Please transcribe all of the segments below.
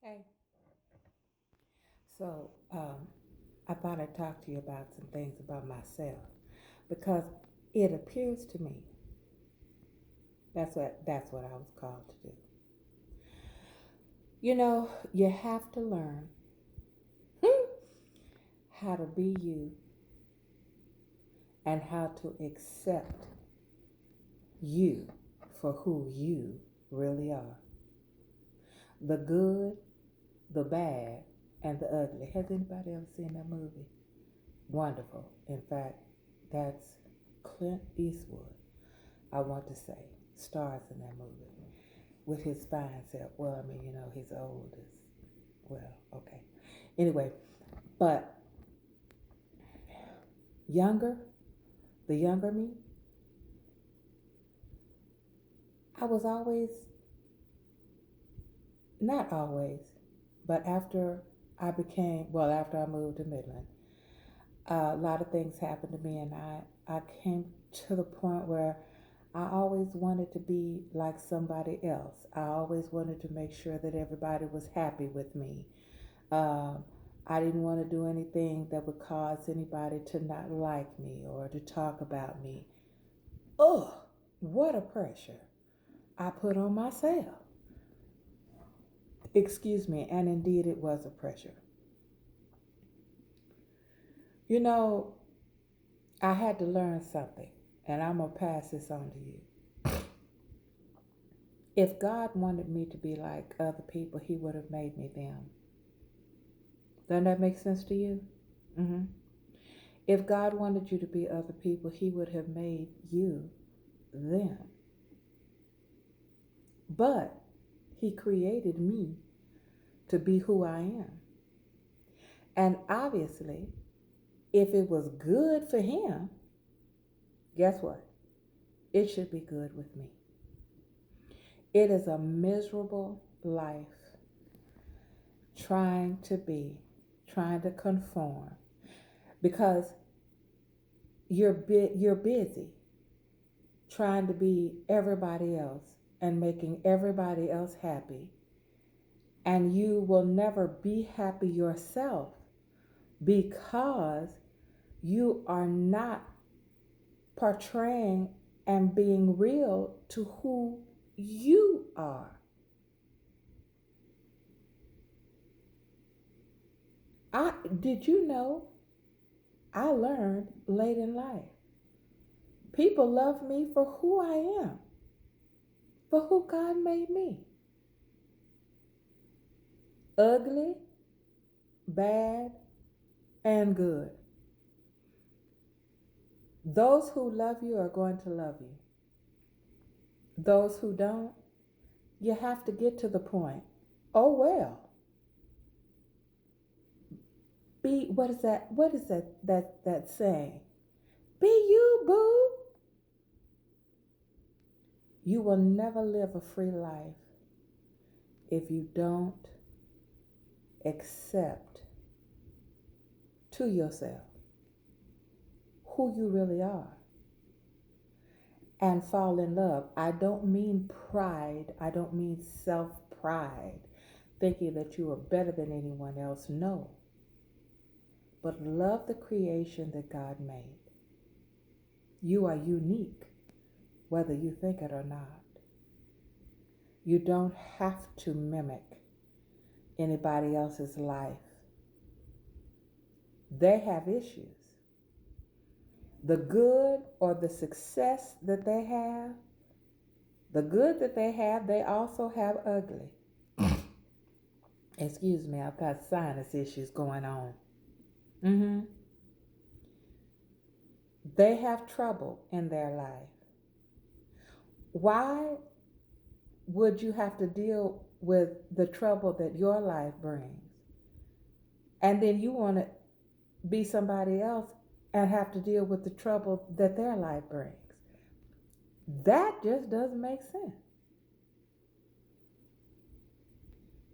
Hey, so I thought I'd talk to you about some things about myself because it appears to me that's what I was called to do. You have to learn how to be you and how to accept you for who you really are. The good, the bad, and the ugly. Has anybody ever seen that movie? Wonderful. In fact, that's Clint Eastwood, I want to say, stars in that movie with his fine self. Well, I mean, he's old as well. Okay. Anyway, but younger, the younger me, I was always, not always, but after I moved to Midland, a lot of things happened to me, and I came to the point where I always wanted to be like somebody else. I always wanted to make sure that everybody was happy with me. Um, I didn't want to do anything that would cause anybody to not like me or to talk about me. Ugh, what a pressure I put on myself. Excuse me, and indeed it was a pressure. You know, I had to learn something, and I'm going to pass this on to you. If God wanted me to be like other people, He would have made me them. Doesn't that make sense to you? Mm-hmm. If God wanted you to be other people, He would have made you them. But He created me to be who I am. And obviously, if it was good for Him, guess what? It should be good with me. It is a miserable life trying to be, trying to conform because you're busy trying to be everybody else and making everybody else happy, and you will never be happy yourself because you are not portraying and being real to who you are. I did you know I learned late in life. People love me for who I am, for who God made me. Ugly, bad, and good. Those who love you are going to love you. Those who don't, you have to get to the point. Oh well. Be what is that saying? Be you, boo. You will never live a free life if you don't accept to yourself who you really are and fall in love. I don't mean pride, I don't mean self pride, thinking that you are better than anyone else. No. But love the creation that God made. You are unique, whether you think it or not. You don't have to mimic anybody else's life. They have issues. The good or the success that they have, the good that they have, they also have ugly. Excuse me, I've got sinus issues going on. Mm-hmm. They have trouble in their life. Why would you have to deal with the trouble that your life brings? And then you want to be somebody else and have to deal with the trouble that their life brings. That just doesn't make sense.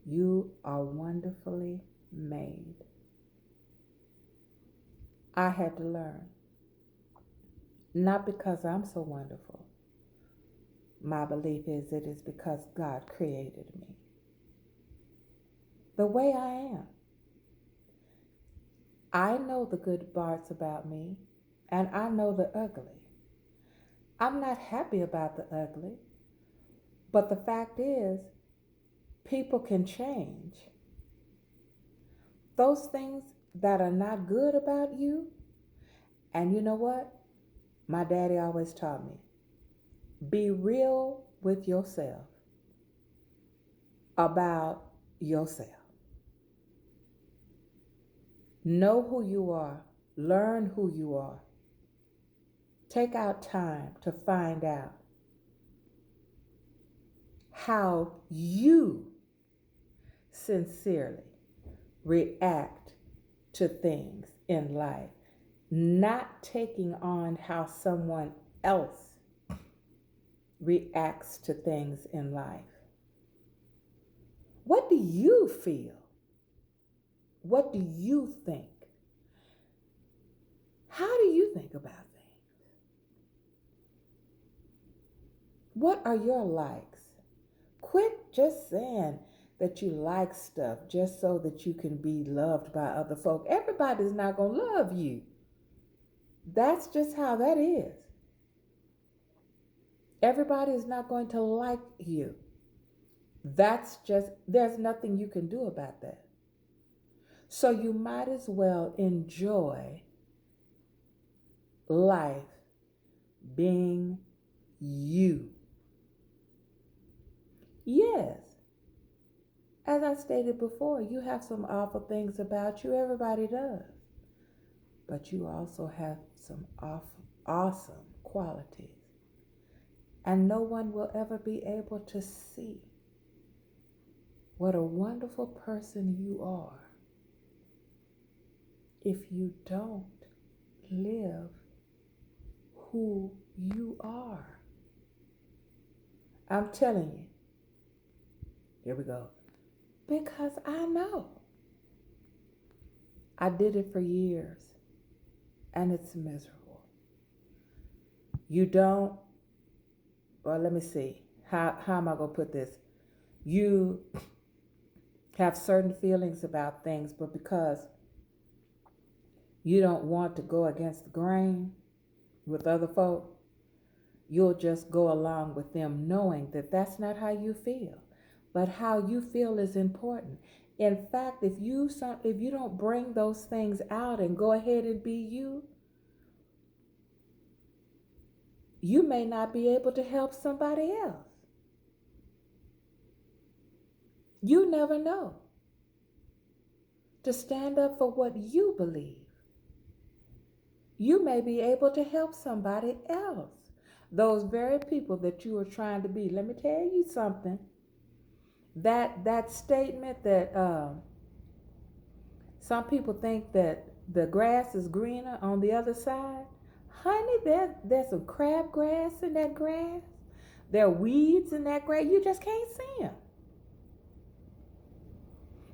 You are wonderfully made. I had to learn. Not because I'm so wonderful. My belief is it is because God created me. the way I am. I know the good parts about me, and I know the ugly. I'm not happy about the ugly, but the fact is, people can change. Those things that are not good about you, and you know what? My daddy always taught me, be real with yourself about yourself. Know who you are, learn who you are. Take out time to find out how you sincerely react to things in life, not taking on how someone else reacts to things in life. What do you feel? What do you think? How do you think about things? What are your likes? Quit just saying that you like stuff just so that you can be loved by other folk. Everybody's not going to love you. That's just how that is. Everybody is not going to like you. There's nothing you can do about that. So you might as well enjoy life being you. Yes, as I stated before, you have some awful things about you. Everybody does. But you also have some awesome qualities. And no one will ever be able to see what a wonderful person you are if you don't live who you are. I'm telling you. Here we go. Because I know. I did it for years, and it's miserable. You don't, well, let me see. How am I going to put this? You have certain feelings about things, but because you don't want to go against the grain with other folk, you'll just go along with them knowing that that's not how you feel. But how you feel is important. In fact, if you don't bring those things out and go ahead and be you, you may not be able to help somebody else. You never know. To stand up for what you believe, you may be able to help somebody else. Those very people that you are trying to be. Let me tell you something. That statement that some people think that the grass is greener on the other side. Honey, there's some crabgrass in that grass. There are weeds in that grass. You just can't see them.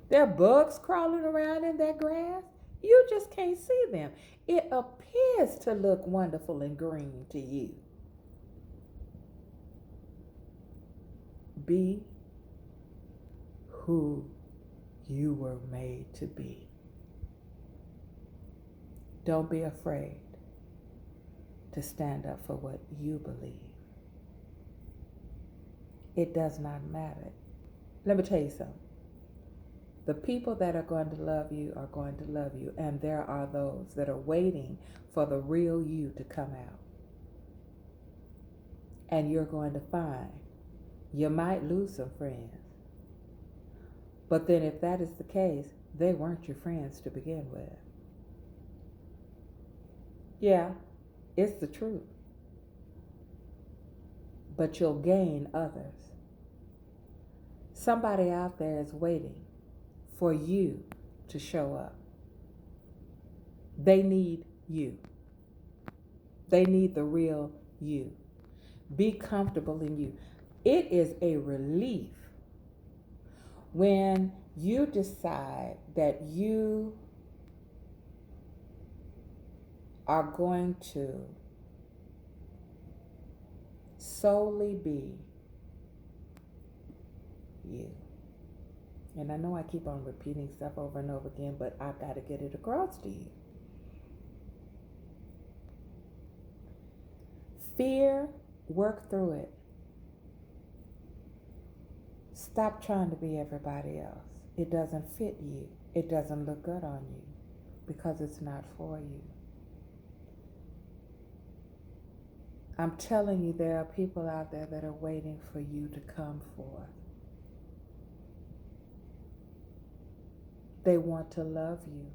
There are bugs crawling around in that grass. You just can't see them. It appears to look wonderful and green to you. Be who you were made to be. Don't be afraid to stand up for what you believe. It does not matter. Let me tell you something. The people that are going to love you are going to love you, and there are those that are waiting for the real you to come out. And you're going to find you might lose some friends. But then if that is the case, they weren't your friends to begin with. Yeah, it's the truth. But you'll gain others. Somebody out there is waiting for you to show up. They need you. They need the real you. Be comfortable in you. It is a relief when you decide that you are going to solely be you. And I know I keep on repeating stuff over and over again, but I got to get it across to you. Fear, work through it. Stop trying to be everybody else. It doesn't fit you. It doesn't look good on you because it's not for you. I'm telling you, there are people out there that are waiting for you to come forth. They want to love you.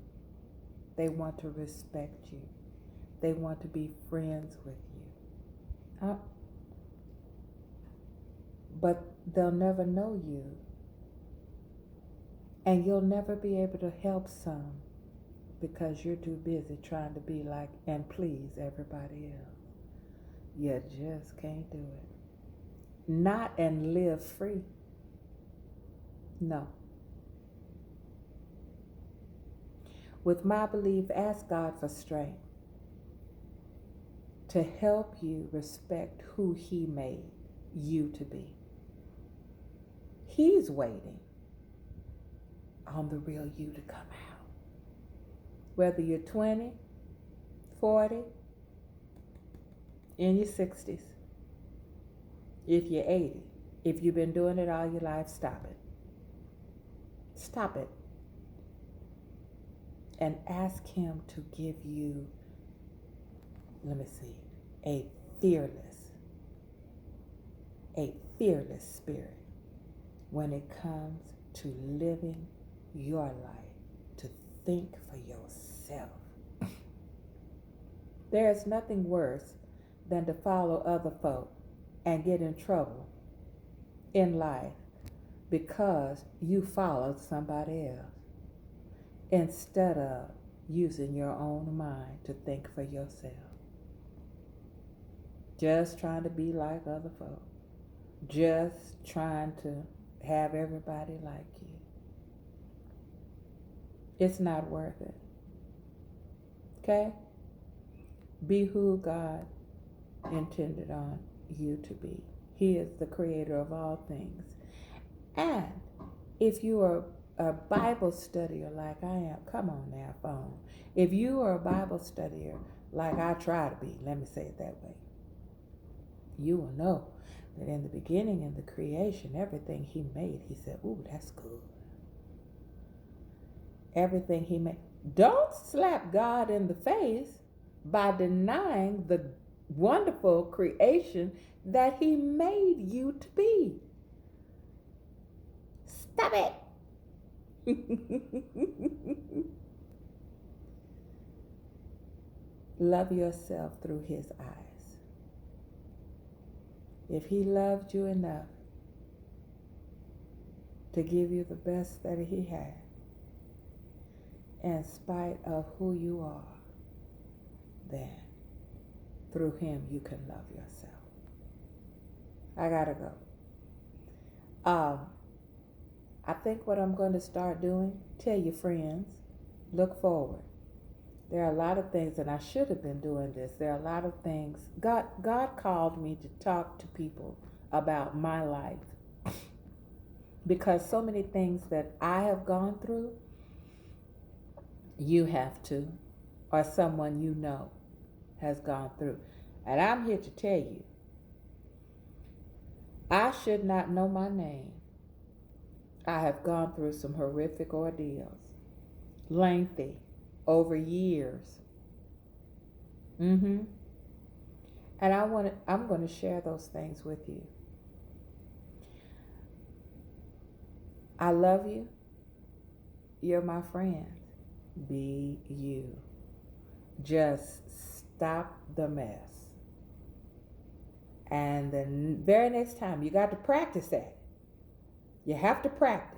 They want to respect you. They want to be friends with you. But they'll never know you. And you'll never be able to help some because you're too busy trying to be like and please everybody else. You just can't do it. Not and live free. No. With my belief, ask God for strength to help you respect who He made you to be. He's waiting on the real you to come out. Whether you're 20, 40, in your 60s, if you're 80, if you've been doing it all your life, stop it. Stop it. And ask Him to give you, a fearless spirit when it comes to living your life, to think for yourself. There is nothing worse than to follow other folk and get in trouble in life because you followed somebody else instead of using your own mind to think for yourself. Just trying to be like other folk. Just trying to have everybody like you. It's not worth it. Okay? Be who God intended on you to be. He is the creator of all things. And if you are a Bible studier like I am, come on now, phone. If you are a Bible studier like I try to be, let me say it that way, you will know that in the beginning, in the creation, everything He made, He said, ooh, that's good. Everything He made. Don't slap God in the face by denying the wonderful creation that He made you to be. Stop it. Love yourself through His eyes. If He loved you enough to give you the best that He had, in spite of who you are, then through Him you can love yourself. I gotta go. I think what I'm going to start doing, tell your friends, look forward. There are a lot of things, and I should have been doing this. There are a lot of things. God called me to talk to people about my life because so many things that I have gone through, you have to, or someone you know has gone through. And I'm here to tell you, I should not know my name. I have gone through some horrific ordeals, lengthy, over years. And I'm going to share those things with you. I love you. You're my friend. Be you. Just stop the mess. And the very next time, you got to practice that. You have to practice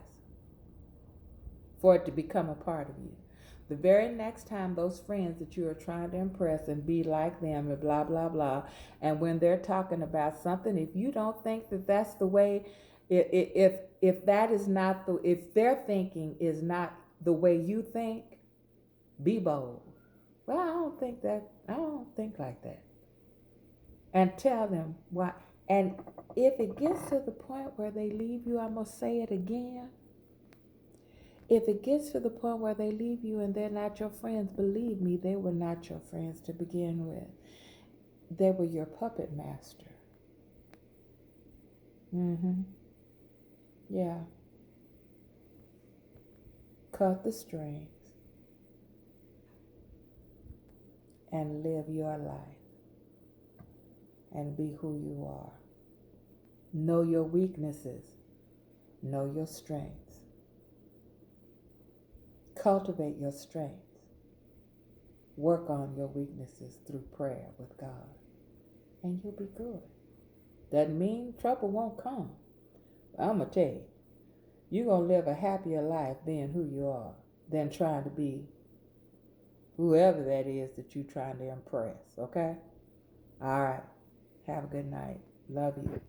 for it to become a part of you. The very next time those friends that you are trying to impress and be like them and blah, blah, blah, and when they're talking about something, if you don't think that that's the way, if that is not the, if their thinking is not the way you think, be bold. Well, I don't think like that. And tell them why. And if it gets to the point where they leave you, I'm going to say it again. If it gets to the point where they leave you and they're not your friends, believe me, they were not your friends to begin with. They were your puppet master. Yeah. Cut the strings and live your life and be who you are. Know your weaknesses. Know your strengths. Cultivate your strengths. Work on your weaknesses through prayer with God, and you'll be good. Doesn't mean trouble won't come. But I'm going to tell you, you're going to live a happier life being who you are than trying to be whoever that is that you're trying to impress, okay? All right. Have a good night. Love you.